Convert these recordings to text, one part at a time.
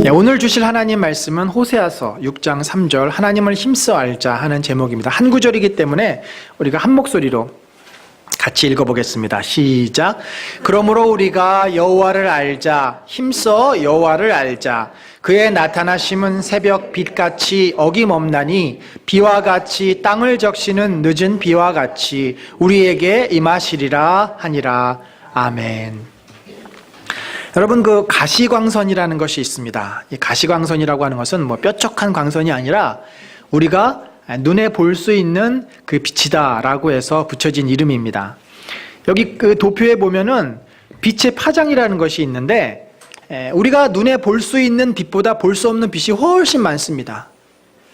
네, 오늘 주실 하나님 말씀은 호세아서 6장 3절 하나님을 힘써 알자 하는 제목입니다. 한 구절이기 때문에 우리가 한 목소리로 같이 읽어보겠습니다. 시작. 그러므로 우리가 여호와를 알자, 힘써 여호와를 알자. 그의 나타나심은 새벽 빛같이 어김없나니 비와 같이 땅을 적시는 늦은 비와 같이 우리에게 임하시리라 하니라. 아멘. 여러분, 그 가시광선이라는 것이 있습니다. 이 가시광선이라고 하는 것은 뭐 뾰족한 광선이 아니라 우리가 눈에 볼 수 있는 그 빛이다라고 해서 붙여진 이름입니다. 여기 그 도표에 보면은 빛의 파장이라는 것이 있는데 우리가 눈에 볼 수 있는 빛보다 볼 수 없는 빛이 훨씬 많습니다.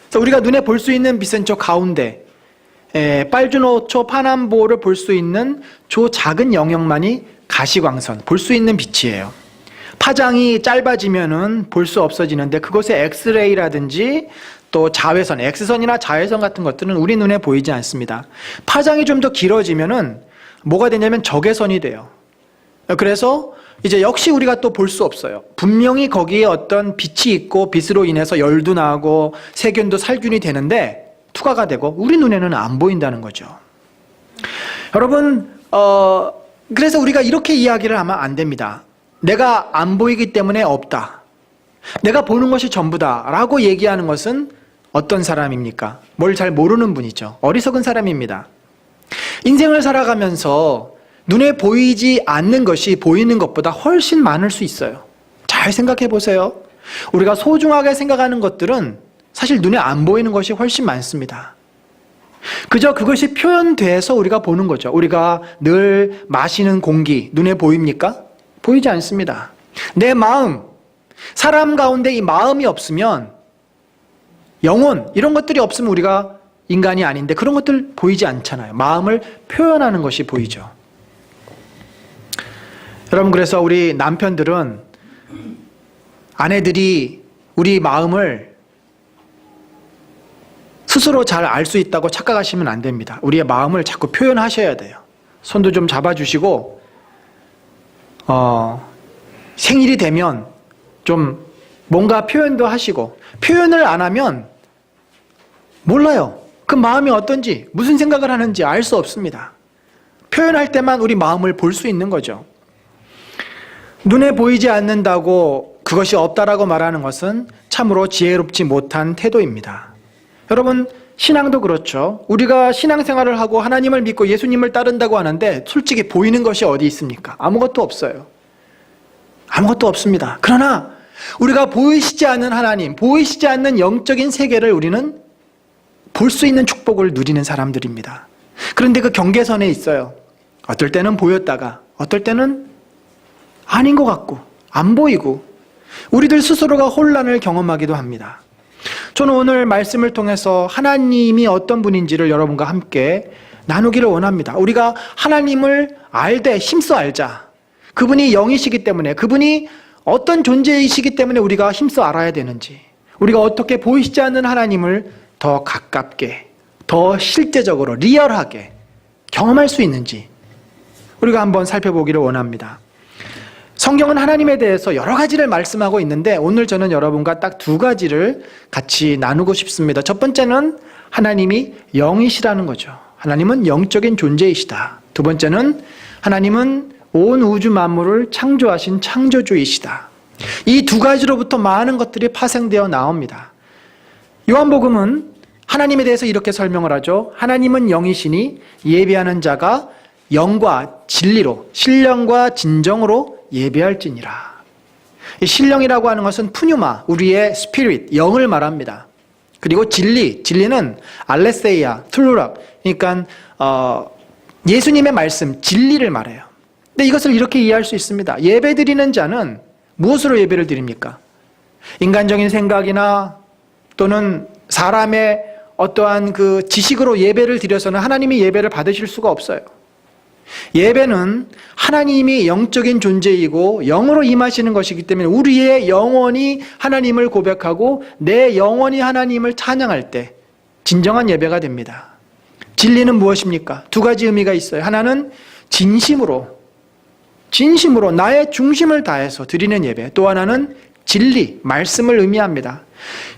그래서 우리가 눈에 볼 수 있는 빛은 저 가운데 빨주노초 파남보를 볼 수 있는 저 작은 영역만이 가시광선, 볼 수 있는 빛이에요. 파장이 짧아지면은 볼 수 없어지는데 그것의 엑스레이라든지 또 자외선, X선이나 자외선 같은 것들은 우리 눈에 보이지 않습니다. 파장이 좀 더 길어지면은 뭐가 되냐면 적외선이 돼요. 그래서 이제 역시 우리가 또 볼 수 없어요. 분명히 거기에 어떤 빛이 있고 빛으로 인해서 열도 나고 세균도 살균이 되는데 투과가 되고 우리 눈에는 안 보인다는 거죠. 여러분, 그래서 우리가 이렇게 이야기를 하면 안 됩니다. 내가 안 보이기 때문에 없다. 내가 보는 것이 전부다 라고 얘기하는 것은 어떤 사람입니까? 뭘 잘 모르는 분이죠. 어리석은 사람입니다. 인생을 살아가면서 눈에 보이지 않는 것이 보이는 것보다 훨씬 많을 수 있어요. 잘 생각해 보세요. 우리가 소중하게 생각하는 것들은 사실 눈에 안 보이는 것이 훨씬 많습니다. 그저 그것이 표현돼서 우리가 보는 거죠. 우리가 늘 마시는 공기, 눈에 보입니까? 보이지 않습니다. 내 마음, 사람 가운데 이 마음이 없으면 영혼, 이런 것들이 없으면 우리가 인간이 아닌데 그런 것들 보이지 않잖아요. 마음을 표현하는 것이 보이죠. 여러분, 그래서 우리 남편들은 아내들이 우리 마음을 스스로 잘 알 수 있다고 착각하시면 안 됩니다. 우리의 마음을 자꾸 표현하셔야 돼요. 손도 좀 잡아주시고 생일이 되면 좀 뭔가 표현도 하시고, 표현을 안 하면 몰라요. 그 마음이 어떤지, 무슨 생각을 하는지 알 수 없습니다. 표현할 때만 우리 마음을 볼 수 있는 거죠. 눈에 보이지 않는다고 그것이 없다라고 말하는 것은 참으로 지혜롭지 못한 태도입니다. 여러분, 신앙도 그렇죠. 우리가 신앙생활을 하고 하나님을 믿고 예수님을 따른다고 하는데 솔직히 보이는 것이 어디 있습니까? 아무것도 없어요. 아무것도 없습니다. 그러나 우리가 보이시지 않는 하나님, 보이시지 않는 영적인 세계를 우리는 볼 수 있는 축복을 누리는 사람들입니다. 그런데 그 경계선에 있어요. 어떨 때는 보였다가 어떨 때는 아닌 것 같고 안 보이고 우리들 스스로가 혼란을 경험하기도 합니다. 저는 오늘 말씀을 통해서 하나님이 어떤 분인지를 여러분과 함께 나누기를 원합니다. 우리가 하나님을 알되 힘써 알자. 그분이 영이시기 때문에, 그분이 어떤 존재이시기 때문에 우리가 힘써 알아야 되는지, 우리가 어떻게 보이시지 않는 하나님을 더 가깝게, 더 실제적으로 리얼하게 경험할 수 있는지 우리가 한번 살펴보기를 원합니다. 성경은 하나님에 대해서 여러 가지를 말씀하고 있는데 오늘 저는 여러분과 딱 두 가지를 같이 나누고 싶습니다. 첫 번째는 하나님이 영이시라는 거죠. 하나님은 영적인 존재이시다. 두 번째는 하나님은 온 우주 만물을 창조하신 창조주이시다. 이 두 가지로부터 많은 것들이 파생되어 나옵니다. 요한복음은 하나님에 대해서 이렇게 설명을 하죠. 하나님은 영이시니 예배하는 자가 영과 진리로, 신령과 진정으로 예배할지니라. 이 신령이라고 하는 것은 푸뉴마, 우리의 스피릿, 영을 말합니다. 그리고 진리, 진리는 알레세이아, 툴루락, 그러니까 예수님의 말씀, 진리를 말해요. 근데 이것을 이렇게 이해할 수 있습니다. 예배 드리는 자는 무엇으로 예배를 드립니까? 인간적인 생각이나 또는 사람의 어떠한 그 지식으로 예배를 드려서는 하나님이 예배를 받으실 수가 없어요. 예배는 하나님이 영적인 존재이고 영으로 임하시는 것이기 때문에 우리의 영혼이 하나님을 고백하고 내 영혼이 하나님을 찬양할 때 진정한 예배가 됩니다. 진리는 무엇입니까? 두 가지 의미가 있어요. 하나는 진심으로 나의 중심을 다해서 드리는 예배, 또 하나는 진리, 말씀을 의미합니다.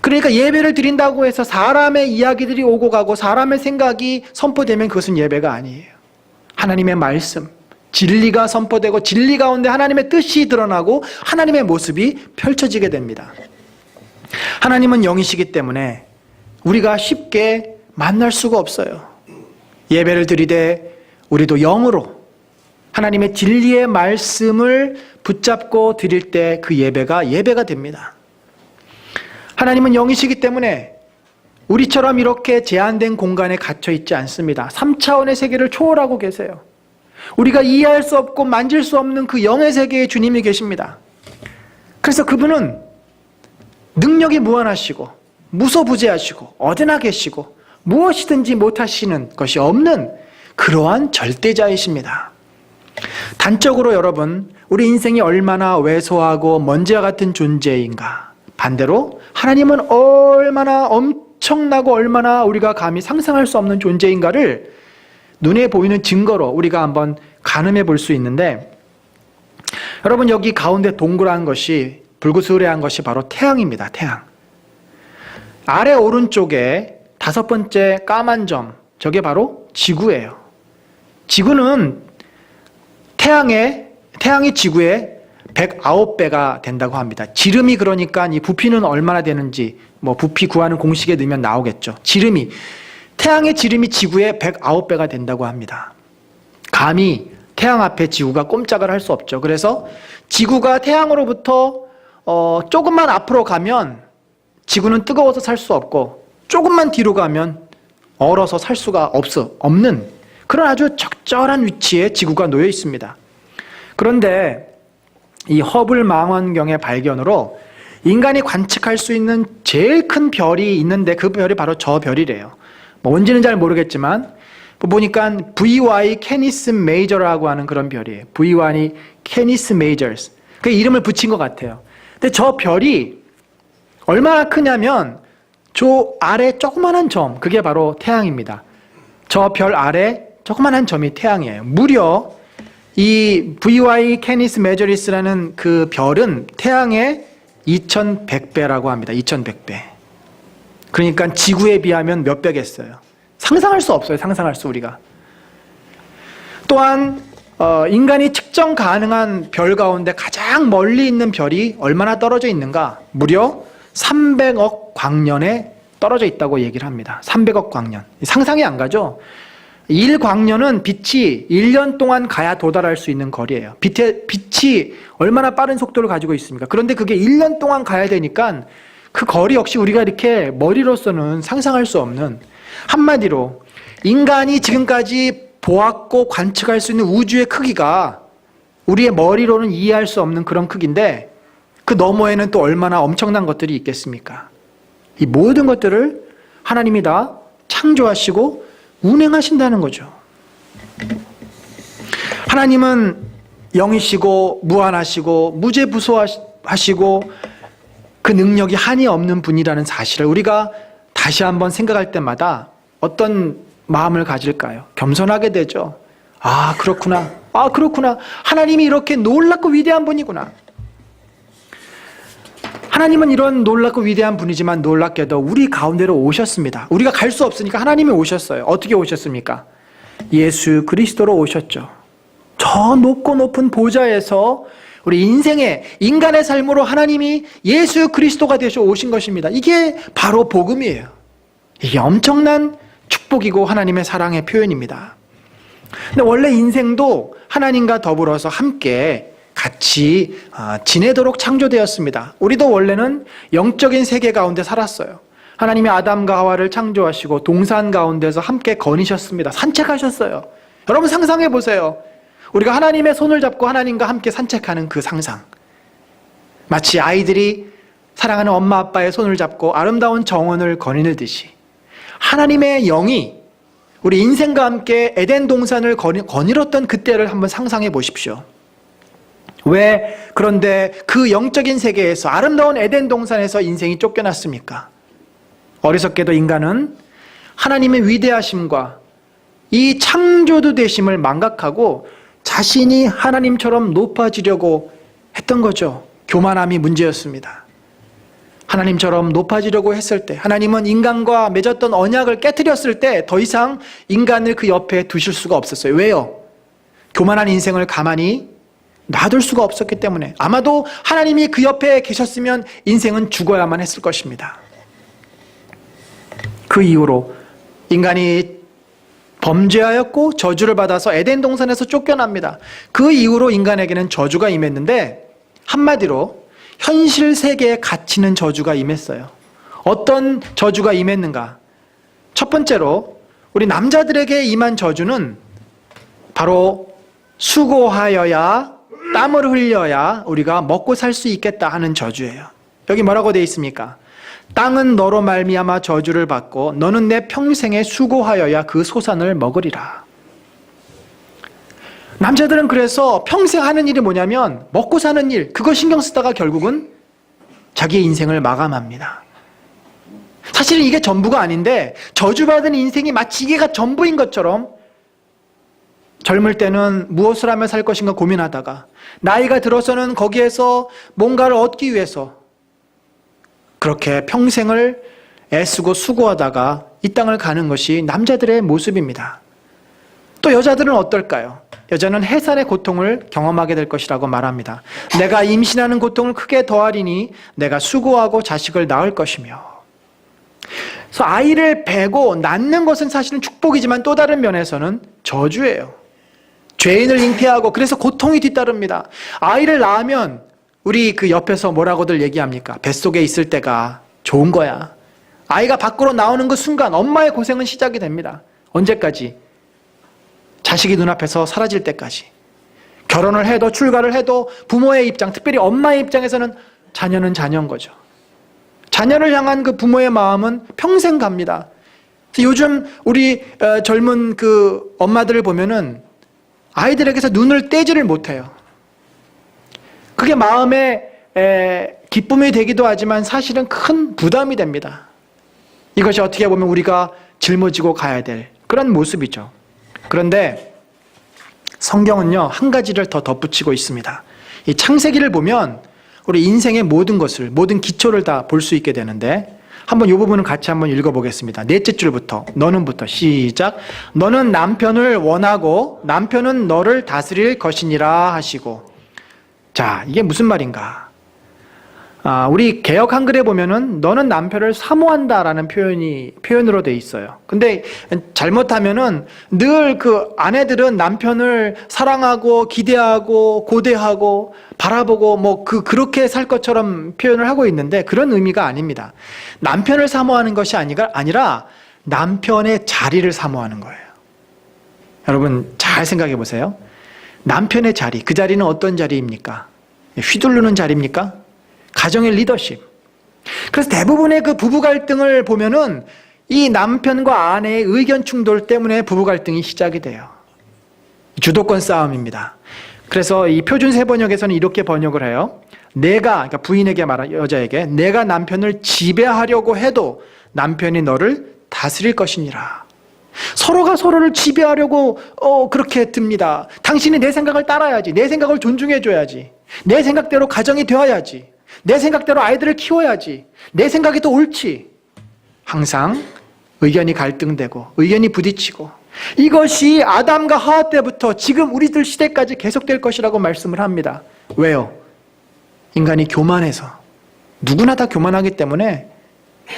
그러니까 예배를 드린다고 해서 사람의 이야기들이 오고 가고 사람의 생각이 선포되면 그것은 예배가 아니에요. 하나님의 말씀, 진리가 선포되고 진리 가운데 하나님의 뜻이 드러나고 하나님의 모습이 펼쳐지게 됩니다. 하나님은 영이시기 때문에 우리가 쉽게 만날 수가 없어요. 예배를 드리되 우리도 영으로 하나님의 진리의 말씀을 붙잡고 드릴 때 그 예배가 됩니다. 하나님은 영이시기 때문에 우리처럼 이렇게 제한된 공간에 갇혀 있지 않습니다. 3차원의 세계를 초월하고 계세요. 우리가 이해할 수 없고 만질 수 없는 그 영의 세계에 주님이 계십니다. 그래서 그분은 능력이 무한하시고 무소부재하시고 어디나 계시고 무엇이든지 못하시는 것이 없는 그러한 절대자이십니다. 단적으로 여러분, 우리 인생이 얼마나 왜소하고 먼지와 같은 존재인가, 반대로 하나님은 얼마나 엄청나고 얼마나 우리가 감히 상상할 수 없는 존재인가를 눈에 보이는 증거로 우리가 한번 가늠해 볼 수 있는데, 여러분 여기 가운데 동그란 것이, 불구스레한 것이 바로 태양입니다. 태양. 아래 오른쪽에 5번째 까만 점, 저게 바로 지구예요. 지구는 태양이 지구의 109배가 된다고 합니다. 지름이, 그러니까 이 부피는 얼마나 되는지 부피 구하는 공식에 넣으면 나오겠죠. 태양의 지름이 지구의 109배가 된다고 합니다. 감히 태양 앞에 지구가 꼼짝을 할 수 없죠. 그래서 지구가 태양으로부터 조금만 앞으로 가면 지구는 뜨거워서 살 수 없고, 조금만 뒤로 가면 얼어서 살 수가 없는 그런 아주 적절한 위치에 지구가 놓여 있습니다. 그런데 이 허블 망원경의 발견으로 인간이 관측할 수 있는 제일 큰 별이 있는데 그 별이 바로 저 별이래요. 뭔지는 잘 모르겠지만 보니까 VY 캐니스 메이저라고 하는 그런 별이에요. VY 캐니스 메이저스. 그 이름을 붙인 것 같아요. 근데 저 별이 얼마나 크냐면 저 아래 조그만한 점, 그게 바로 태양입니다. 저 별 아래 조그만한 점이 태양이에요. 무려 이 VY 캐니스 메저리스라는 그 별은 태양의 2100배라고 합니다. 2100배. 그러니까 지구에 비하면 몇 배겠어요. 상상할 수 없어요. 우리가. 또한 인간이 측정 가능한 별 가운데 가장 멀리 있는 별이 얼마나 떨어져 있는가? 무려 300억 광년에 떨어져 있다고 얘기를 합니다. 300억 광년. 상상이 안 가죠? 1광년은 빛이 1년 동안 가야 도달할 수 있는 거리예요. 빛이 얼마나 빠른 속도를 가지고 있습니까? 그런데 그게 1년 동안 가야 되니까 그 거리 역시 우리가 이렇게 머리로서는 상상할 수 없는, 한마디로 인간이 지금까지 보았고 관측할 수 있는 우주의 크기가 우리의 머리로는 이해할 수 없는 그런 크기인데, 그 너머에는 또 얼마나 엄청난 것들이 있겠습니까? 이 모든 것들을 하나님이 다 창조하시고 운행하신다는 거죠. 하나님은 영이시고 무한하시고 무죄부소하시고 그 능력이 한이 없는 분이라는 사실을 우리가 다시 한번 생각할 때마다 어떤 마음을 가질까요? 겸손하게 되죠. 그렇구나. 하나님이 이렇게 놀랍고 위대한 분이구나. 하나님은 이런 놀랍고 위대한 분이지만 놀랍게도 우리 가운데로 오셨습니다. 우리가 갈 수 없으니까 하나님이 오셨어요. 어떻게 오셨습니까? 예수 그리스도로 오셨죠. 저 높고 높은 보좌에서 우리 인간의 삶으로 하나님이 예수 그리스도가 되셔 오신 것입니다. 이게 바로 복음이에요. 이게 엄청난 축복이고 하나님의 사랑의 표현입니다. 근데 원래 인생도 하나님과 더불어서 함께 같이 지내도록 창조되었습니다. 우리도 원래는 영적인 세계 가운데 살았어요. 하나님이 아담과 하와를 창조하시고 동산 가운데서 함께 거니셨습니다. 산책하셨어요. 여러분 상상해 보세요. 우리가 하나님의 손을 잡고 하나님과 함께 산책하는 그 상상. 마치 아이들이 사랑하는 엄마 아빠의 손을 잡고 아름다운 정원을 거니듯이 하나님의 영이 우리 인생과 함께 에덴 동산을 거닐었던 그때를 한번 상상해 보십시오. 왜 그런데 그 영적인 세계에서 아름다운 에덴 동산에서 인생이 쫓겨났습니까? 어리석게도 인간은 하나님의 위대하심과 이 창조주 되심을 망각하고 자신이 하나님처럼 높아지려고 했던 거죠. 교만함이 문제였습니다. 하나님처럼 높아지려고 했을 때, 하나님은 인간과 맺었던 언약을 깨트렸을 때 더 이상 인간을 그 옆에 두실 수가 없었어요. 왜요? 교만한 인생을 가만히 놔둘 수가 없었기 때문에. 아마도 하나님이 그 옆에 계셨으면 인생은 죽어야만 했을 것입니다. 그 이후로 인간이 범죄하였고 저주를 받아서 에덴 동산에서 쫓겨납니다. 그 이후로 인간에게는 저주가 임했는데, 한마디로 현실 세계에 갇히는 저주가 임했어요. 어떤 저주가 임했는가? 첫 번째로 우리 남자들에게 임한 저주는 바로 수고하여야, 땀을 흘려야 우리가 먹고 살 수 있겠다 하는 저주예요. 여기 뭐라고 되어 있습니까? 땅은 너로 말미암아 저주를 받고 너는 내 평생에 수고하여야 그 소산을 먹으리라. 남자들은 그래서 평생 하는 일이 뭐냐면 먹고 사는 일, 그거 신경 쓰다가 결국은 자기의 인생을 마감합니다. 사실은 이게 전부가 아닌데 저주받은 인생이 마치 이게가 전부인 것처럼 젊을 때는 무엇을 하며 살 것인가 고민하다가 나이가 들어서는 거기에서 뭔가를 얻기 위해서 그렇게 평생을 애쓰고 수고하다가 이 땅을 가는 것이 남자들의 모습입니다. 또 여자들은 어떨까요? 여자는 해산의 고통을 경험하게 될 것이라고 말합니다. 내가 임신하는 고통을 크게 더하리니 내가 수고하고 자식을 낳을 것이며. 그래서 아이를 베고 낳는 것은 사실은 축복이지만 또 다른 면에서는 저주예요. 죄인을 잉태하고 그래서 고통이 뒤따릅니다. 아이를 낳으면 우리 그 옆에서 뭐라고들 얘기합니까? 뱃속에 있을 때가 좋은 거야. 아이가 밖으로 나오는 그 순간 엄마의 고생은 시작이 됩니다. 언제까지? 자식이 눈앞에서 사라질 때까지. 결혼을 해도 출가를 해도 부모의 입장, 특별히 엄마의 입장에서는 자녀는 자녀인 거죠. 자녀를 향한 그 부모의 마음은 평생 갑니다. 요즘 우리 젊은 그 엄마들을 보면은 아이들에게서 눈을 떼지를 못해요. 그게 마음에 기쁨이 되기도 하지만 사실은 큰 부담이 됩니다. 이것이 어떻게 보면 우리가 짊어지고 가야 될 그런 모습이죠. 그런데 성경은요, 한 가지를 더 덧붙이고 있습니다. 이 창세기를 보면 우리 인생의 모든 것을, 모든 기초를 다 볼 수 있게 되는데, 한번 이 부분을 같이 한번 읽어보겠습니다. 넷째 줄부터, 너는부터 시작. 너는 남편을 원하고 남편은 너를 다스릴 것이니라 하시고. 자, 이게 무슨 말인가? 우리 개역 한글에 보면은 너는 남편을 사모한다라는 표현으로 돼 있어요. 근데 잘못하면은 늘 그 아내들은 남편을 사랑하고 기대하고 고대하고 바라보고 그렇게 살 것처럼 표현을 하고 있는데 그런 의미가 아닙니다. 남편을 사모하는 것이 아니라 남편의 자리를 사모하는 거예요. 여러분 잘 생각해 보세요. 남편의 자리, 그 자리는 어떤 자리입니까? 휘두르는 자리입니까? 가정의 리더십. 그래서 대부분의 그 부부 갈등을 보면은 이 남편과 아내의 의견 충돌 때문에 부부 갈등이 시작이 돼요. 주도권 싸움입니다. 그래서 이 표준 세번역에서는 이렇게 번역을 해요. 그러니까 부인에게 여자에게 내가 남편을 지배하려고 해도 남편이 너를 다스릴 것이니라. 서로가 서로를 지배하려고 그렇게 듭니다. 당신이 내 생각을 따라야지. 내 생각을 존중해줘야지. 내 생각대로 가정이 되어야지. 내 생각대로 아이들을 키워야지. 내 생각이 더 옳지. 항상 의견이 갈등되고 의견이 부딪히고 이것이 아담과 하와 때부터 지금 우리들 시대까지 계속될 것이라고 말씀을 합니다. 왜요? 인간이 교만해서. 누구나 다 교만하기 때문에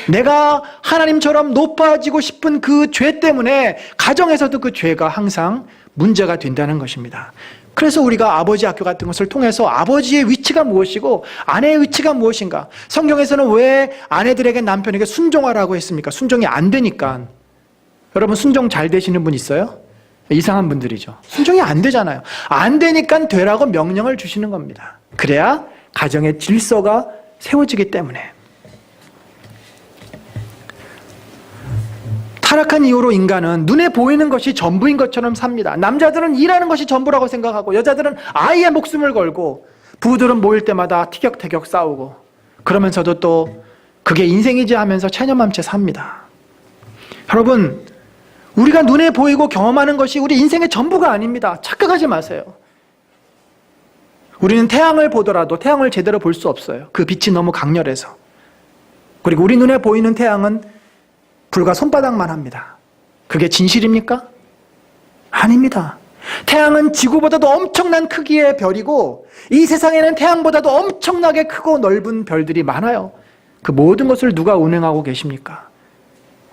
내가 하나님처럼 높아지고 싶은 그 죄 때문에 가정에서도 그 죄가 항상 문제가 된다는 것입니다. 그래서 우리가 아버지 학교 같은 것을 통해서 아버지의 위치가 무엇이고 아내의 위치가 무엇인가. 성경에서는 왜 아내들에게 남편에게 순종하라고 했습니까? 순종이 안 되니까. 여러분 순종 잘 되시는 분 있어요? 이상한 분들이죠. 순종이 안 되잖아요. 안 되니까 되라고 명령을 주시는 겁니다. 그래야 가정의 질서가 세워지기 때문에. 타락한 이후로 인간은 눈에 보이는 것이 전부인 것처럼 삽니다. 남자들은 일하는 것이 전부라고 생각하고 여자들은 아이의 목숨을 걸고 부부들은 모일 때마다 티격태격 싸우고 그러면서도 또 그게 인생이지 하면서 체념한 채 삽니다. 여러분, 우리가 눈에 보이고 경험하는 것이 우리 인생의 전부가 아닙니다. 착각하지 마세요. 우리는 태양을 보더라도 태양을 제대로 볼 수 없어요. 그 빛이 너무 강렬해서. 그리고 우리 눈에 보이는 태양은 불과 손바닥만 합니다. 그게 진실입니까? 아닙니다. 태양은 지구보다도 엄청난 크기의 별이고 이 세상에는 태양보다도 엄청나게 크고 넓은 별들이 많아요. 그 모든 것을 누가 운행하고 계십니까?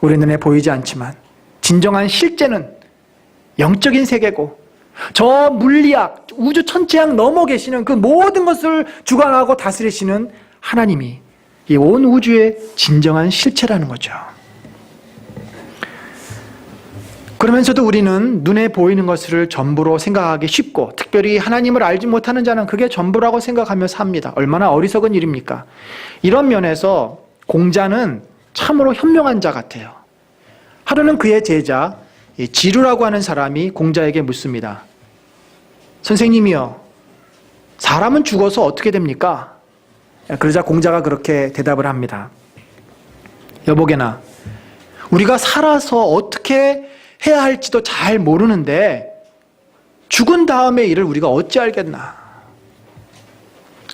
우리 눈에 보이지 않지만 진정한 실제는 영적인 세계고 저 물리학, 우주 천체학 넘어 계시는 그 모든 것을 주관하고 다스리시는 하나님이 이 온 우주의 진정한 실체라는 거죠. 그러면서도 우리는 눈에 보이는 것을 전부로 생각하기 쉽고 특별히 하나님을 알지 못하는 자는 그게 전부라고 생각하며 삽니다. 얼마나 어리석은 일입니까? 이런 면에서 공자는 참으로 현명한 자 같아요. 하루는 그의 제자 지루라고 하는 사람이 공자에게 묻습니다. 선생님이요, 사람은 죽어서 어떻게 됩니까? 그러자 공자가 그렇게 대답을 합니다. 여보게나, 우리가 살아서 어떻게 해야 할지도 잘 모르는데 죽은 다음의 일을 우리가 어찌 알겠나.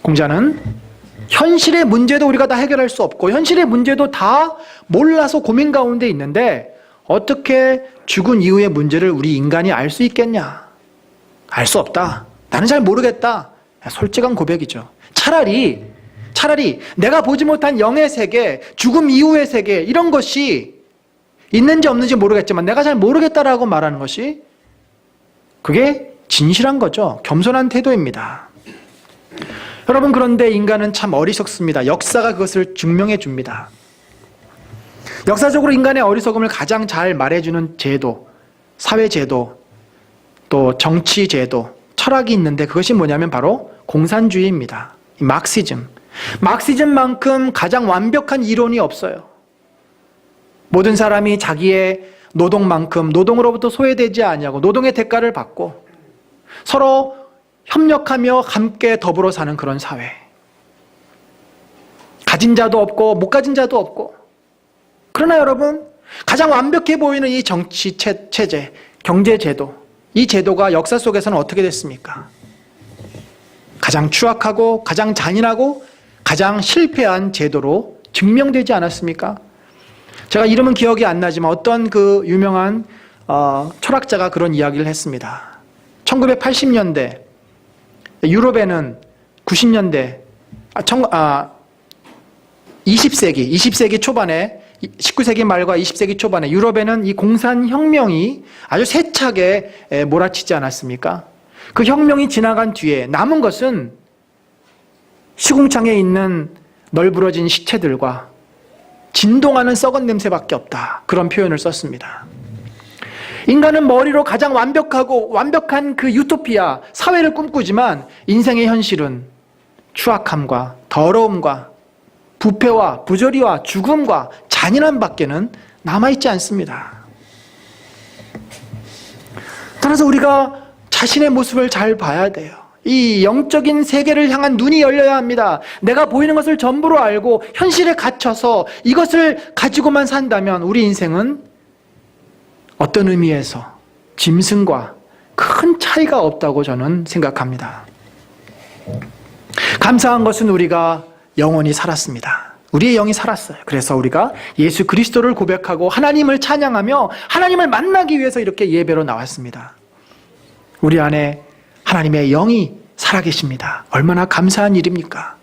공자는 현실의 문제도 우리가 다 해결할 수 없고 현실의 문제도 다 몰라서 고민 가운데 있는데 어떻게 죽은 이후의 문제를 우리 인간이 알 수 있겠냐. 알 수 없다. 나는 잘 모르겠다. 솔직한 고백이죠. 차라리 내가 보지 못한 영의 세계, 죽음 이후의 세계 이런 것이 있는지 없는지 모르겠지만 내가 잘 모르겠다라고 말하는 것이 그게 진실한 거죠. 겸손한 태도입니다. 여러분, 그런데 인간은 참 어리석습니다. 역사가 그것을 증명해 줍니다. 역사적으로 인간의 어리석음을 가장 잘 말해주는 제도, 사회제도, 또 정치제도, 철학이 있는데 그것이 뭐냐면 바로 공산주의입니다. 마르크시즘만큼 가장 완벽한 이론이 없어요. 모든 사람이 자기의 노동만큼 노동으로부터 소외되지 아니하고 노동의 대가를 받고 서로 협력하며 함께 더불어 사는 그런 사회. 가진 자도 없고 못 가진 자도 없고. 그러나 여러분, 가장 완벽해 보이는 이 정치 체제, 경제 제도, 이 제도가 역사 속에서는 어떻게 됐습니까? 가장 추악하고 가장 잔인하고 가장 실패한 제도로 증명되지 않았습니까? 제가 이름은 기억이 안 나지만 어떤 그 유명한 철학자가 그런 이야기를 했습니다. 1980년대 유럽에는 90년대 20세기 초반에 19세기 말과 20세기 초반에 유럽에는 이 공산혁명이 아주 세차게 몰아치지 않았습니까? 그 혁명이 지나간 뒤에 남은 것은 시궁창에 있는 널브러진 시체들과 진동하는 썩은 냄새밖에 없다. 그런 표현을 썼습니다. 인간은 머리로 가장 완벽한 그 유토피아, 사회를 꿈꾸지만 인생의 현실은 추악함과 더러움과 부패와 부조리와 죽음과 잔인함밖에는 남아있지 않습니다. 따라서 우리가 자신의 모습을 잘 봐야 돼요. 이 영적인 세계를 향한 눈이 열려야 합니다. 내가 보이는 것을 전부로 알고 현실에 갇혀서 이것을 가지고만 산다면 우리 인생은 어떤 의미에서 짐승과 큰 차이가 없다고 저는 생각합니다. 감사한 것은 우리가 영원히 살았습니다. 우리의 영이 살았어요. 그래서 우리가 예수 그리스도를 고백하고 하나님을 찬양하며 하나님을 만나기 위해서 이렇게 예배로 나왔습니다. 우리 안에 하나님의 영이 살아계십니다. 얼마나 감사한 일입니까?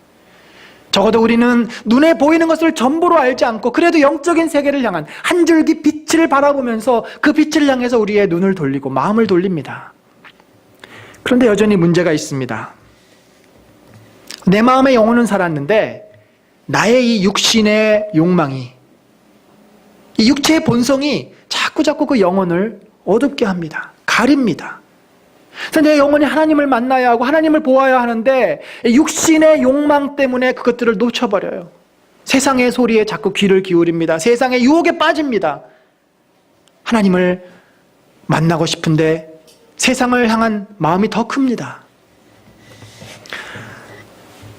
적어도 우리는 눈에 보이는 것을 전부로 알지 않고 그래도 영적인 세계를 향한 한 줄기 빛을 바라보면서 그 빛을 향해서 우리의 눈을 돌리고 마음을 돌립니다. 그런데 여전히 문제가 있습니다. 내 마음의 영혼은 살았는데 나의 이 육신의 욕망이, 이 육체의 본성이 자꾸 그 영혼을 어둡게 합니다. 가립니다. 그래서 내 영혼이 하나님을 만나야 하고 하나님을 보아야 하는데 육신의 욕망 때문에 그것들을 놓쳐버려요. 세상의 소리에 자꾸 귀를 기울입니다. 세상의 유혹에 빠집니다. 하나님을 만나고 싶은데 세상을 향한 마음이 더 큽니다.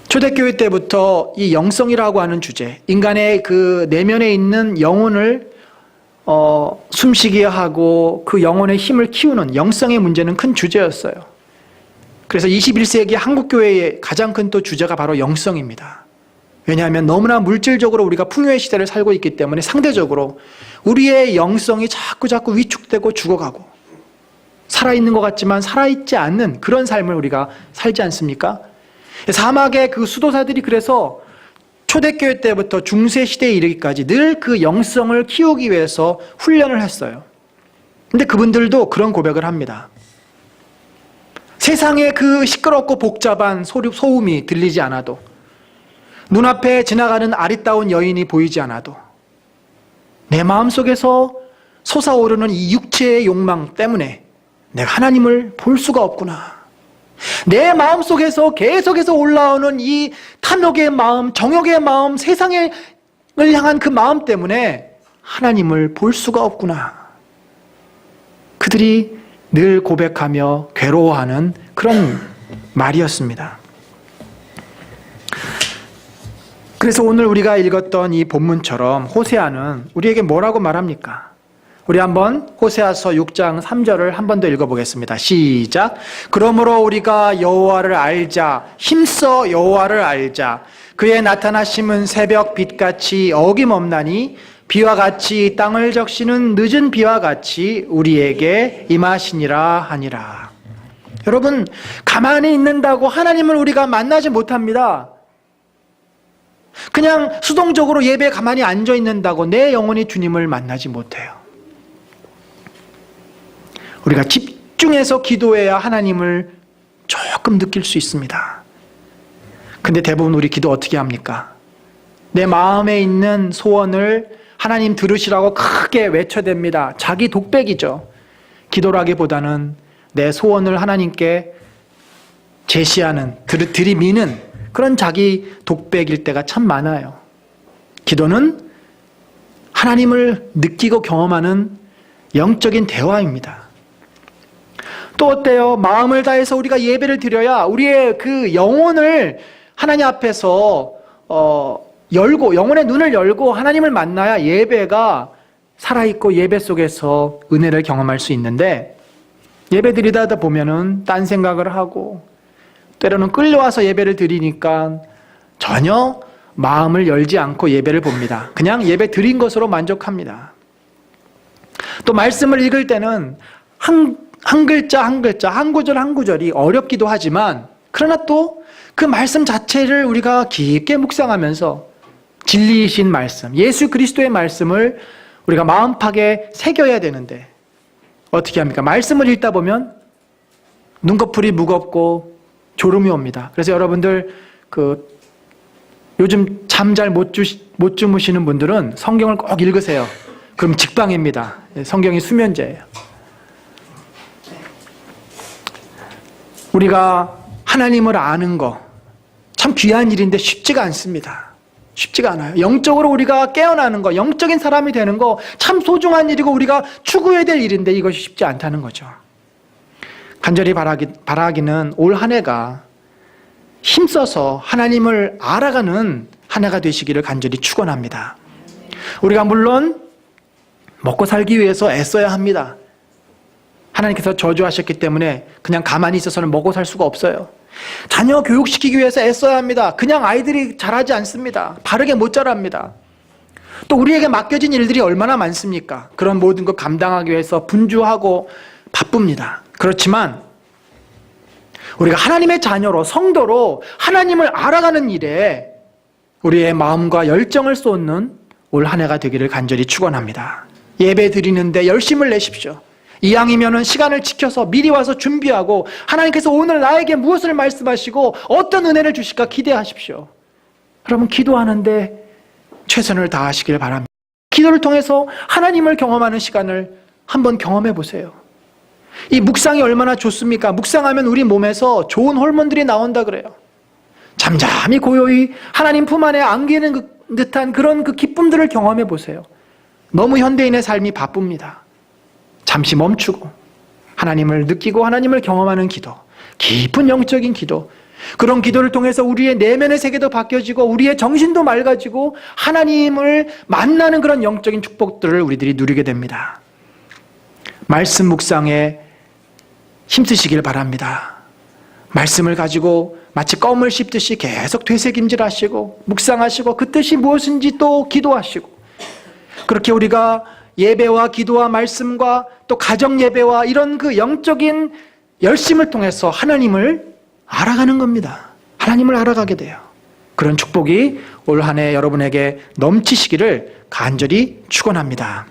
초대교회 때부터 이 영성이라고 하는 주제, 인간의 그 내면에 있는 영혼을 숨쉬게 하고 그 영혼의 힘을 키우는 영성의 문제는 큰 주제였어요. 그래서 21세기 한국교회의 가장 큰 또 주제가 바로 영성입니다. 왜냐하면 너무나 물질적으로 우리가 풍요의 시대를 살고 있기 때문에 상대적으로 우리의 영성이 자꾸 위축되고 죽어가고 살아있는 것 같지만 살아있지 않는 그런 삶을 우리가 살지 않습니까? 사막의 그 수도사들이 그래서 초대교회 때부터 중세시대에 이르기까지 늘 그 영성을 키우기 위해서 훈련을 했어요. 근데 그분들도 그런 고백을 합니다. 세상에 그 시끄럽고 복잡한 소음이 들리지 않아도, 눈앞에 지나가는 아리따운 여인이 보이지 않아도, 내 마음속에서 솟아오르는 이 육체의 욕망 때문에 내가 하나님을 볼 수가 없구나. 내 마음속에서 계속해서 올라오는 이 탐욕의 마음, 정욕의 마음, 세상을 향한 그 마음 때문에 하나님을 볼 수가 없구나. 그들이 늘 고백하며 괴로워하는 그런 말이었습니다. 그래서 오늘 우리가 읽었던 이 본문처럼 호세아는 우리에게 뭐라고 말합니까? 우리 한번 호세아서 6장 3절을 한 번 더 읽어보겠습니다. 시작. 그러므로 우리가 여호와를 알자. 힘써 여호와를 알자. 그의 나타나심은 새벽 빛같이 어김없나니 비와 같이 땅을 적시는 늦은 비와 같이 우리에게 임하시니라 하니라. 여러분, 가만히 있는다고 하나님을 우리가 만나지 못합니다. 그냥 수동적으로 예배에 가만히 앉아 있는다고 내 영혼이 주님을 만나지 못해요. 우리가 집중해서 기도해야 하나님을 조금 느낄 수 있습니다. 근데 대부분 우리 기도 어떻게 합니까? 내 마음에 있는 소원을 하나님 들으시라고 크게 외쳐댑니다. 자기 독백이죠. 기도라기보다는 내 소원을 하나님께 제시하는, 들이미는 그런 자기 독백일 때가 참 많아요. 기도는 하나님을 느끼고 경험하는 영적인 대화입니다. 또 어때요? 마음을 다해서 우리가 예배를 드려야 우리의 그 영혼을 하나님 앞에서 열고, 영혼의 눈을 열고 하나님을 만나야 예배가 살아있고 예배 속에서 은혜를 경험할 수 있는데, 예배 드리다 보면은 딴 생각을 하고 때로는 끌려와서 예배를 드리니까 전혀 마음을 열지 않고 예배를 봅니다. 그냥 예배 드린 것으로 만족합니다. 또 말씀을 읽을 때는 한 글자 한 글자, 한 구절 한 구절이 어렵기도 하지만, 그러나 또 그 말씀 자체를 우리가 깊게 묵상하면서 진리이신 말씀, 예수 그리스도의 말씀을 우리가 마음팍에 새겨야 되는데 어떻게 합니까? 말씀을 읽다 보면 눈꺼풀이 무겁고 졸음이 옵니다. 그래서 여러분들 요즘 잠 잘 못 주무시는 분들은 성경을 꼭 읽으세요. 그럼 직방입니다. 성경이 수면제예요. 우리가 하나님을 아는 거 참 귀한 일인데 쉽지가 않습니다. 쉽지가 않아요. 영적으로 우리가 깨어나는 거, 영적인 사람이 되는 거 참 소중한 일이고 우리가 추구해야 될 일인데 이것이 쉽지 않다는 거죠. 간절히 바라기는 올 한 해가 힘써서 하나님을 알아가는 한 해가 되시기를 간절히 축원합니다. 우리가 물론 먹고 살기 위해서 애써야 합니다. 하나님께서 저주하셨기 때문에 그냥 가만히 있어서는 먹고 살 수가 없어요. 자녀 교육시키기 위해서 애써야 합니다. 그냥 아이들이 자라지 않습니다. 바르게 못 자랍니다. 또 우리에게 맡겨진 일들이 얼마나 많습니까? 그런 모든 것 감당하기 위해서 분주하고 바쁩니다. 그렇지만 우리가 하나님의 자녀로, 성도로 하나님을 알아가는 일에 우리의 마음과 열정을 쏟는 올 한 해가 되기를 간절히 축원합니다. 예배 드리는데 열심을 내십시오. 이왕이면은 시간을 지켜서 미리 와서 준비하고 하나님께서 오늘 나에게 무엇을 말씀하시고 어떤 은혜를 주실까 기대하십시오. 여러분, 기도하는데 최선을 다하시길 바랍니다. 기도를 통해서 하나님을 경험하는 시간을 한번 경험해 보세요. 이 묵상이 얼마나 좋습니까? 묵상하면 우리 몸에서 좋은 호르몬들이 나온다 그래요. 잠잠히 고요히 하나님 품 안에 안기는 듯한 그런 그 기쁨들을 경험해 보세요. 너무 현대인의 삶이 바쁩니다. 잠시 멈추고 하나님을 느끼고 하나님을 경험하는 기도, 깊은 영적인 기도, 그런 기도를 통해서 우리의 내면의 세계도 바뀌어지고 우리의 정신도 맑아지고 하나님을 만나는 그런 영적인 축복들을 우리들이 누리게 됩니다. 말씀 묵상에 힘쓰시길 바랍니다. 말씀을 가지고 마치 껌을 씹듯이 계속 되새김질하시고 묵상하시고 그 뜻이 무엇인지 또 기도하시고, 그렇게 우리가 예배와 기도와 말씀과 또 가정 예배와 이런 그 영적인 열심을 통해서 하나님을 알아가는 겁니다. 하나님을 알아가게 돼요. 그런 축복이 올 한 해 여러분에게 넘치시기를 간절히 축원합니다.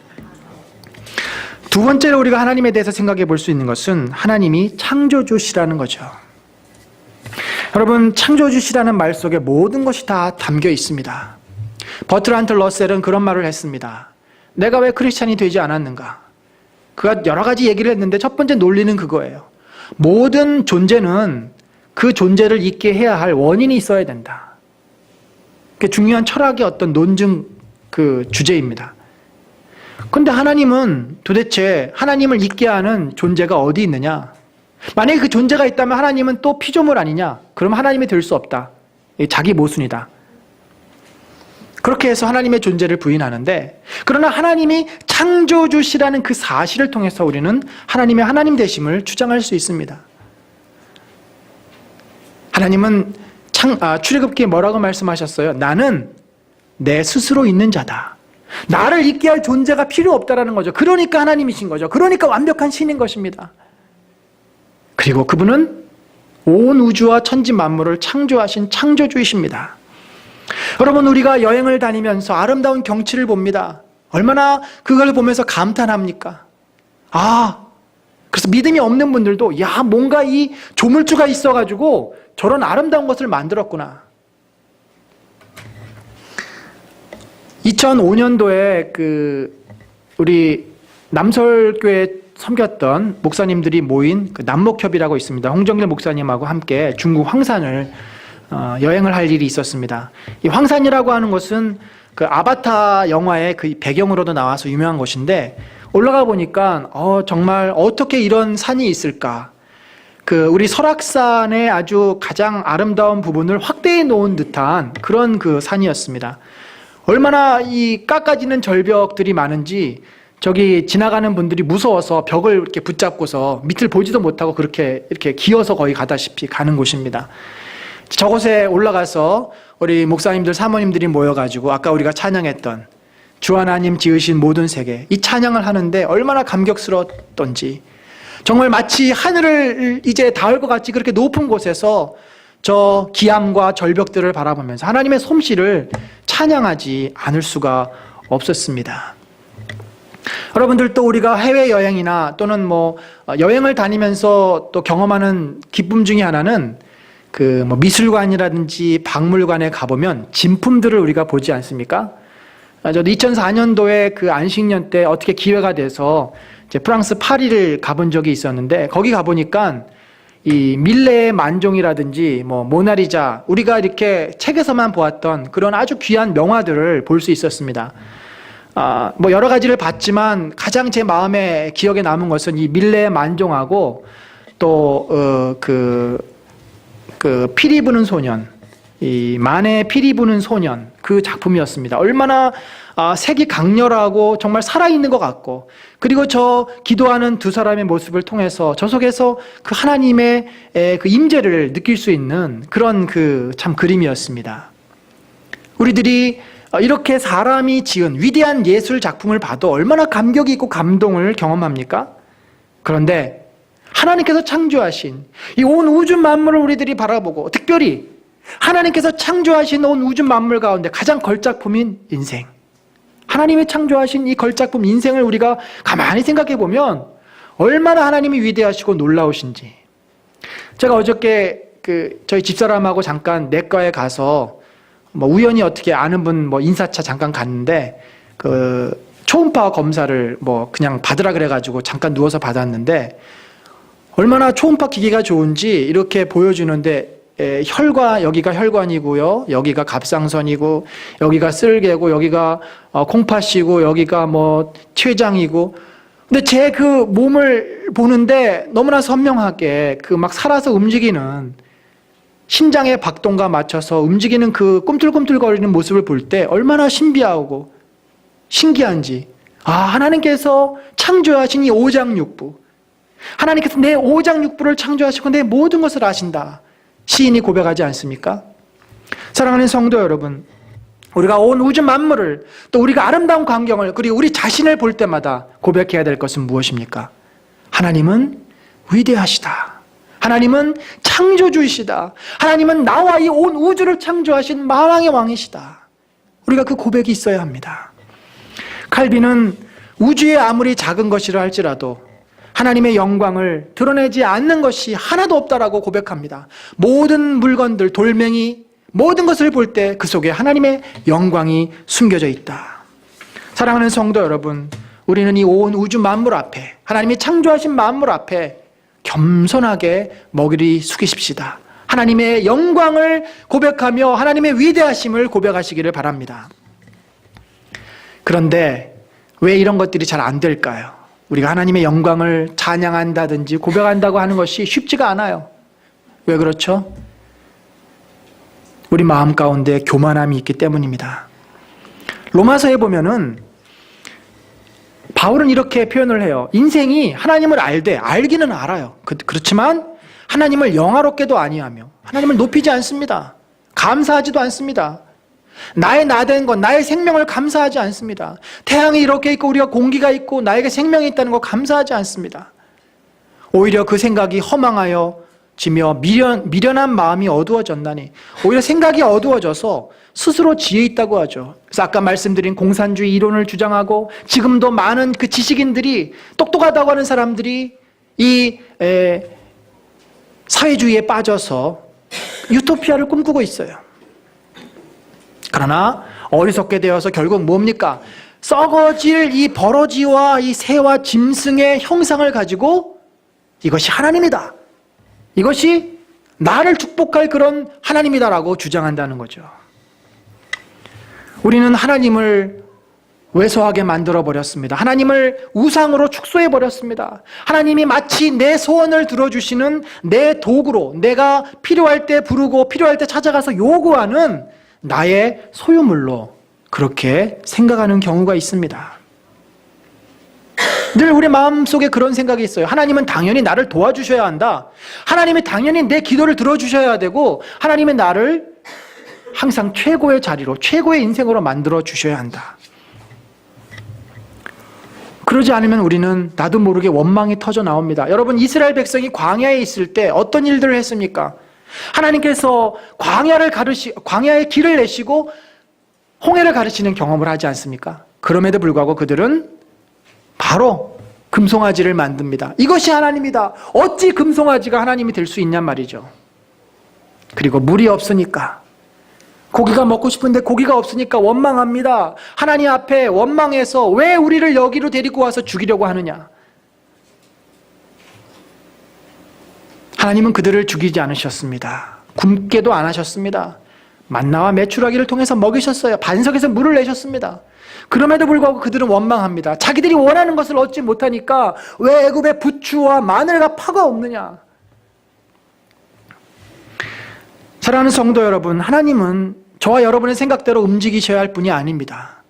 두 번째로 우리가 하나님에 대해서 생각해 볼 수 있는 것은 하나님이 창조주시라는 거죠. 여러분, 창조주시라는 말 속에 모든 것이 다 담겨 있습니다. 버트란트 러셀은 그런 말을 했습니다. 내가 왜 크리스찬이 되지 않았는가? 그가 여러 가지 얘기를 했는데 첫 번째 논리는 그거예요. 모든 존재는 그 존재를 있게 해야 할 원인이 있어야 된다. 그게 중요한 철학의 어떤 논증 그 주제입니다. 그런데 하나님은 도대체 하나님을 있게 하는 존재가 어디 있느냐? 만약에 그 존재가 있다면 하나님은 또 피조물 아니냐? 그럼 하나님이 될 수 없다. 자기 모순이다. 그렇게 해서 하나님의 존재를 부인하는데, 그러나 하나님이 창조주시라는 그 사실을 통해서 우리는 하나님의 하나님 되심을 주장할 수 있습니다. 하나님은 출애굽기에 뭐라고 말씀하셨어요? 나는 내 스스로 있는 자다. 나를 있게 할 존재가 필요 없다라는 거죠. 그러니까 하나님이신 거죠. 그러니까 완벽한 신인 것입니다. 그리고 그분은 온 우주와 천지 만물을 창조하신 창조주이십니다. 여러분, 우리가 여행을 다니면서 아름다운 경치를 봅니다. 얼마나 그걸 보면서 감탄합니까? 그래서 믿음이 없는 분들도 뭔가 이 조물주가 있어가지고 저런 아름다운 것을 만들었구나. 2005년도에 우리 남설교회 섬겼던 목사님들이 모인 남목협이라고 있습니다. 홍정길 목사님하고 함께 중국 황산을 여행을 할 일이 있었습니다. 이 황산이라고 하는 곳은 그 아바타 영화의 그 배경으로도 나와서 유명한 곳인데, 올라가 보니까 정말 어떻게 이런 산이 있을까? 우리 설악산의 아주 가장 아름다운 부분을 확대해 놓은 듯한 그런 그 산이었습니다. 얼마나 이 깎아지는 절벽들이 많은지 저기 지나가는 분들이 무서워서 벽을 이렇게 붙잡고서 밑을 보지도 못하고 그렇게 이렇게 기어서 거의 가다시피 가는 곳입니다. 저곳에 올라가서 우리 목사님들, 사모님들이 모여가지고 아까 우리가 찬양했던 주 하나님 지으신 모든 세계, 이 찬양을 하는데 얼마나 감격스러웠던지, 정말 마치 하늘을 이제 닿을 것 같이 그렇게 높은 곳에서 저 기암과 절벽들을 바라보면서 하나님의 솜씨를 찬양하지 않을 수가 없었습니다. 여러분들, 또 우리가 해외여행이나 또는 여행을 다니면서 또 경험하는 기쁨 중에 하나는 미술관이라든지 박물관에 가보면 진품들을 우리가 보지 않습니까? 저도 2004년도에 그 안식년 때 어떻게 기회가 돼서 이제 프랑스 파리를 가본 적이 있었는데, 거기 가보니까 이 밀레의 만종이라든지 모나리자, 우리가 이렇게 책에서만 보았던 그런 아주 귀한 명화들을 볼 수 있었습니다. 여러 가지를 봤지만 가장 제 마음에 기억에 남은 것은 이 밀레의 만종하고 또 피리 부는 소년, 이 만의 피리 부는 소년, 그 작품이었습니다. 얼마나 색이 강렬하고 정말 살아있는 것 같고, 그리고 저 기도하는 두 사람의 모습을 통해서 저 속에서 그 하나님의 그 임재를 느낄 수 있는 그런 참 그림이었습니다. 우리들이 이렇게 사람이 지은 위대한 예술 작품을 봐도 얼마나 감격이 있고 감동을 경험합니까? 그런데 하나님께서 창조하신 이 온 우주 만물을 우리들이 바라보고, 특별히 하나님께서 창조하신 온 우주 만물 가운데 가장 걸작품인 인생, 하나님이 창조하신 이 걸작품 인생을 우리가 가만히 생각해 보면 얼마나 하나님이 위대하시고 놀라우신지. 제가 어저께 저희 집사람하고 잠깐 내과에 가서 우연히 어떻게 아는 분 인사차 잠깐 갔는데 초음파 검사를 그냥 받으라 그래가지고 잠깐 누워서 받았는데, 얼마나 초음파 기기가 좋은지 이렇게 보여주는데, 혈관, 여기가 혈관이고요, 여기가 갑상선이고, 여기가 쓸개고, 여기가 콩팥이고, 여기가 췌장이고. 근데 제 그 몸을 보는데 너무나 선명하게 막 살아서 움직이는 심장의 박동과 맞춰서 움직이는 그 꿈틀꿈틀거리는 모습을 볼 때 얼마나 신비하고 신기한지. 하나님께서 창조하신 이 오장육부, 하나님께서 내 오장육부를 창조하시고 내 모든 것을 아신다. 시인이 고백하지 않습니까? 사랑하는 성도 여러분, 우리가 온 우주 만물을, 또 우리가 아름다운 광경을, 그리고 우리 자신을 볼 때마다 고백해야 될 것은 무엇입니까? 하나님은 위대하시다. 하나님은 창조주이시다. 하나님은 나와 이 온 우주를 창조하신 만왕의 왕이시다. 우리가 그 고백이 있어야 합니다. 칼빈은 우주에 아무리 작은 것이라 할지라도 하나님의 영광을 드러내지 않는 것이 하나도 없다라고 고백합니다. 모든 물건들, 돌멩이, 모든 것을 볼 때 그 속에 하나님의 영광이 숨겨져 있다. 사랑하는 성도 여러분, 우리는 이 온 우주 만물 앞에, 하나님이 창조하신 만물 앞에 겸손하게 머리를 숙이십시다. 하나님의 영광을 고백하며 하나님의 위대하심을 고백하시기를 바랍니다. 그런데 왜 이런 것들이 잘 안 될까요? 우리가 하나님의 영광을 찬양한다든지 고백한다고 하는 것이 쉽지가 않아요. 왜 그렇죠? 우리 마음 가운데 교만함이 있기 때문입니다. 로마서에 보면은 바울은 이렇게 표현을 해요. 인생이 하나님을 알기는 알아요. 그렇지만 하나님을 영화롭게도 아니하며 하나님을 높이지 않습니다. 감사하지도 않습니다. 나의 나된 것, 나의 생명을 감사하지 않습니다. 태양이 이렇게 있고 우리가 공기가 있고 나에게 생명이 있다는 거 감사하지 않습니다. 오히려 그 생각이 허망하여 지며 미련한 마음이 어두워졌나니, 오히려 생각이 어두워져서 스스로 지혜 있다고 하죠. 그래서 아까 말씀드린 공산주의 이론을 주장하고 지금도 많은 그 지식인들이, 똑똑하다고 하는 사람들이 이 사회주의에 빠져서 유토피아를 꿈꾸고 있어요. 그러나 어리석게 되어서 결국 뭡니까? 썩어질 이 버러지와 이 새와 짐승의 형상을 가지고 이것이 하나님이다, 이것이 나를 축복할 그런 하나님이다라고 주장한다는 거죠. 우리는 하나님을 왜소하게 만들어버렸습니다. 하나님을 우상으로 축소해버렸습니다. 하나님이 마치 내 소원을 들어주시는 내 도구로, 내가 필요할 때 부르고 필요할 때 찾아가서 요구하는 나의 소유물로 그렇게 생각하는 경우가 있습니다. 늘 우리 마음속에 그런 생각이 있어요. 하나님은 당연히 나를 도와주셔야 한다. 하나님이 당연히 내 기도를 들어주셔야 되고 하나님은 나를 항상 최고의 자리로, 최고의 인생으로 만들어 주셔야 한다. 그러지 않으면 우리는 나도 모르게 원망이 터져 나옵니다. 여러분, 이스라엘 백성이 광야에 있을 때 어떤 일들을 했습니까? 하나님께서 광야의 길을 내시고 홍해를 가르치는 경험을 하지 않습니까? 그럼에도 불구하고 그들은 바로 금송아지를 만듭니다. 이것이 하나님이다. 어찌 금송아지가 하나님이 될 수 있냔 말이죠. 그리고 물이 없으니까, 고기가 먹고 싶은데 고기가 없으니까 원망합니다. 하나님 앞에 원망해서 왜 우리를 여기로 데리고 와서 죽이려고 하느냐. 하나님은 그들을 죽이지 않으셨습니다. 굶게도 안 하셨습니다. 만나와 메추라기를 통해서 먹이셨어요. 반석에서 물을 내셨습니다. 그럼에도 불구하고 그들은 원망합니다. 자기들이 원하는 것을 얻지 못하니까 왜 애굽의 부추와 마늘과 파가 없느냐. 사랑하는 성도 여러분, 하나님은 저와 여러분의 생각대로 움직이셔야 할 분이 아닙니다.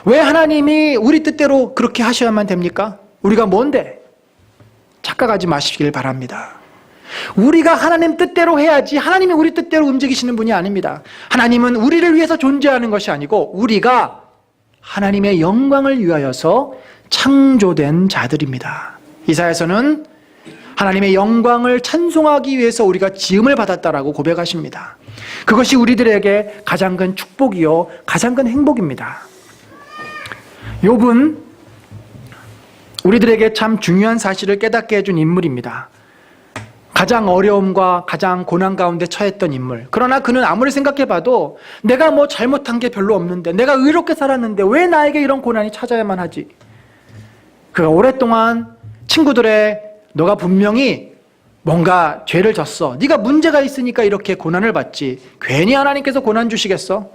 왜 하나님이 우리 뜻대로 그렇게 하셔야만 됩니까? 우리가 뭔데? 착각하지 마시길 바랍니다. 우리가 하나님 뜻대로 해야지 하나님이 우리 뜻대로 움직이시는 분이 아닙니다. 하나님은 우리를 위해서 존재하는 것이 아니고 우리가 하나님의 영광을 위하여서 창조된 자들입니다. 이사야서는 하나님의 영광을 찬송하기 위해서 우리가 지음을 받았다라고 고백하십니다. 그것이 우리들에게 가장 큰 축복이요 가장 큰 행복입니다. 욥은 우리들에게 참 중요한 사실을 깨닫게 해준 인물입니다. 가장 어려움과 가장 고난 가운데 처했던 인물. 그러나 그는 아무리 생각해봐도 내가 뭐 잘못한 게 별로 없는데, 내가 의롭게 살았는데 왜 나에게 이런 고난이 찾아야만 하지? 그가 오랫동안 친구들의 너가 분명히 뭔가 죄를 졌어, 네가 문제가 있으니까 이렇게 고난을 받지, 괜히 하나님께서 고난 주시겠어?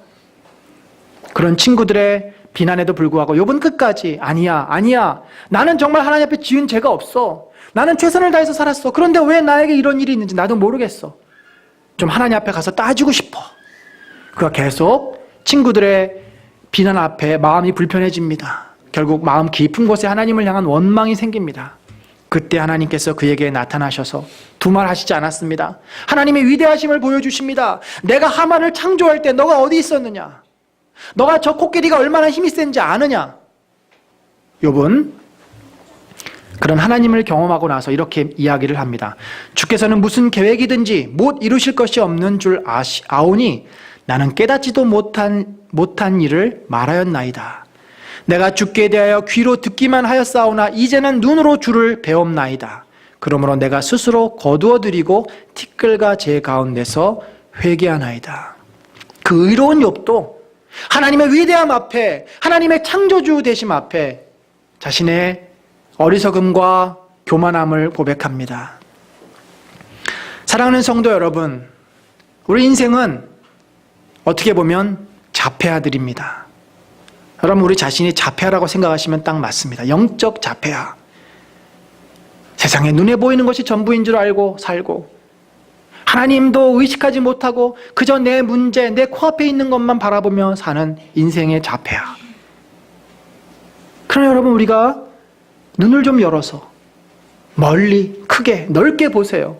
그런 친구들의 비난에도 불구하고 욥은 끝까지 아니야, 나는 정말 하나님 앞에 지은 죄가 없어, 나는 최선을 다해서 살았어, 그런데 왜 나에게 이런 일이 있는지 나도 모르겠어, 좀 하나님 앞에 가서 따지고 싶어. 그가 계속 친구들의 비난 앞에 마음이 불편해집니다. 결국 마음 깊은 곳에 하나님을 향한 원망이 생깁니다. 그때 하나님께서 그에게 나타나셔서 두 말 하시지 않았습니다. 하나님의 위대하심을 보여주십니다. 내가 하만을 창조할 때 너가 어디 있었느냐? 너가 저 코끼리가 얼마나 힘이 센지 아느냐? 욥은 그런 하나님을 경험하고 나서 이렇게 이야기를 합니다. 주께서는 무슨 계획이든지 못 이루실 것이 없는 줄 아오니 나는 깨닫지도 못한 일을 말하였나이다. 내가 주께 대하여 귀로 듣기만 하였사오나 이제는 눈으로 주를 배옵나이다. 그러므로 내가 스스로 거두어드리고 티끌과 제 가운데서 회개하나이다. 그 의로운 욥도 하나님의 위대함 앞에, 하나님의 창조주 되심 앞에 자신의 어리석음과 교만함을 고백합니다. 사랑하는 성도 여러분, 우리 인생은 어떻게 보면 자폐아들입니다. 여러분, 우리 자신이 자폐아라고 생각하시면 딱 맞습니다. 영적 자폐아. 세상에 눈에 보이는 것이 전부인 줄 알고 살고, 하나님도 의식하지 못하고 그저 내 문제, 내 코앞에 있는 것만 바라보며 사는 인생의 자폐아. 그러나 여러분, 우리가 눈을 좀 열어서 멀리, 크게, 넓게 보세요.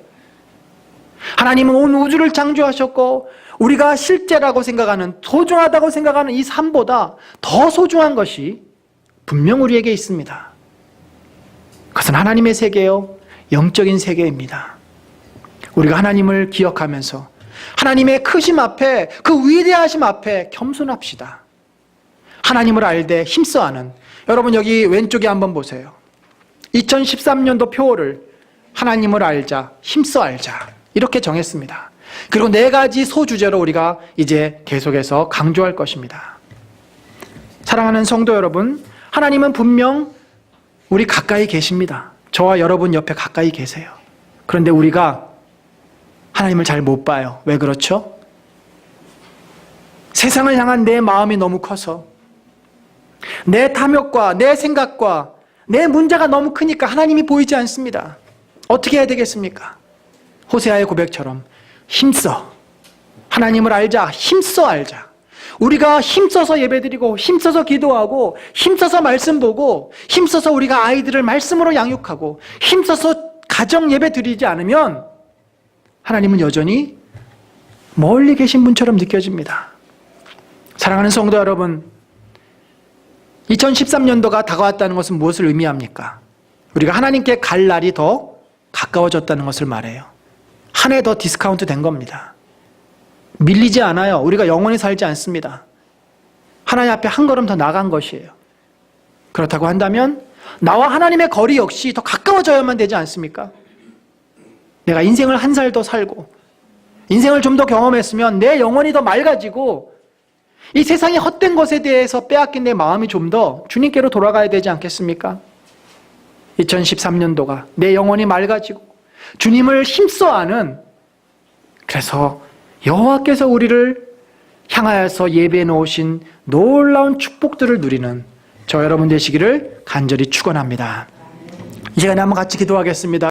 하나님은 온 우주를 창조하셨고 우리가 실제라고 생각하는, 소중하다고 생각하는 이 삶보다 더 소중한 것이 분명 우리에게 있습니다. 그것은 하나님의 세계요, 영적인 세계입니다. 우리가 하나님을 기억하면서 하나님의 크심 앞에, 그 위대하심 앞에 겸손합시다. 하나님을 알되 힘써하는, 여러분 여기 왼쪽에 한번 보세요. 2013년도 표어를 하나님을 알자, 힘써 알자 이렇게 정했습니다. 그리고 4가지 소주제로 우리가 이제 계속해서 강조할 것입니다. 사랑하는 성도 여러분, 하나님은 분명 우리 가까이 계십니다. 저와 여러분 옆에 가까이 계세요. 그런데 우리가 하나님을 잘 못 봐요. 왜 그렇죠? 세상을 향한 내 마음이 너무 커서, 내 탐욕과 내 생각과 내 문제가 너무 크니까 하나님이 보이지 않습니다. 어떻게 해야 되겠습니까? 호세아의 고백처럼 힘써, 하나님을 알자, 힘써 알자. 우리가 힘써서 예배드리고, 힘써서 기도하고, 힘써서 말씀 보고, 힘써서 우리가 아이들을 말씀으로 양육하고, 힘써서 가정 예배 드리지 않으면 하나님은 여전히 멀리 계신 분처럼 느껴집니다. 사랑하는 성도 여러분, 2013년도가 다가왔다는 것은 무엇을 의미합니까? 우리가 하나님께 갈 날이 더 가까워졌다는 것을 말해요. 한 해 더 디스카운트 된 겁니다. 밀리지 않아요. 우리가 영원히 살지 않습니다. 하나님 앞에 한 걸음 더 나간 것이에요. 그렇다고 한다면 나와 하나님의 거리 역시 더 가까워져야만 되지 않습니까? 내가 인생을 한 살 더 살고 인생을 좀 더 경험했으면 내 영혼이 더 맑아지고 이 세상의 헛된 것에 대해서 빼앗긴 내 마음이 좀 더 주님께로 돌아가야 되지 않겠습니까? 2013년도가 내 영혼이 맑아지고 주님을 힘써 아는, 그래서 여호와께서 우리를 향하여서 예배해 놓으신 놀라운 축복들을 누리는 저 여러분 되시기를 간절히 축원합니다. 이 시간에 한번 같이 기도하겠습니다.